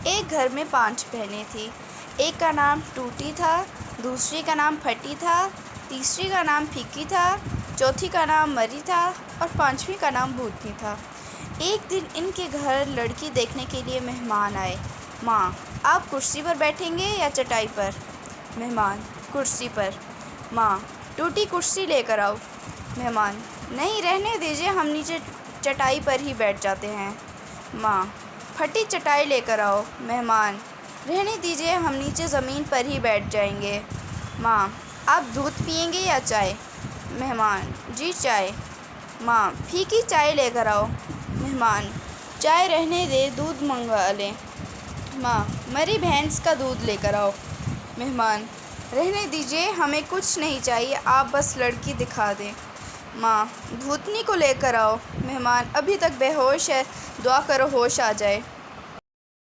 ایک گھر میں 5 بہنیں تھیں۔ ایک کا نام ٹوٹی تھا، دوسری کا نام پھٹی تھا، تیسری کا نام پھیکی تھا، چوتھی کا نام مری تھا اور 5ویں کا نام بھوتنی تھا۔ ایک دن ان کے گھر لڑکی دیکھنے کے لیے مہمان آئے۔ ماں: آپ کرسی پر بیٹھیں گے یا چٹائی پر؟ مہمان: کرسی پر۔ ماں: ٹوٹی کرسی لے کر آؤ۔ مہمان: نہیں، رہنے دیجیے، ہم نیچے چٹائی پر ہی بیٹھ جاتے ہیں۔ ماں: پھٹی چٹائی لے کر آؤ۔ مہمان: رہنے دیجیے، ہم نیچے زمین پر ہی بیٹھ جائیں گے۔ ماں: آپ دودھ پئیں گے یا چائے؟ مہمان: جی چائے۔ ماں: پھیکی چائے لے کر آؤ۔ مہمان: چائے رہنے دیں، دودھ منگوا لیں۔ ماں: مری بھینس کا دودھ لے کر آؤ۔ مہمان: رہنے دیجیے، ہمیں کچھ نہیں چاہیے، آپ بس لڑکی دکھا دیں۔ ماں: بھوتنی کو لے کر آؤ۔ مہمان: ابھی تک بے ہوش ہے، دعا کرو ہوش آ جائے۔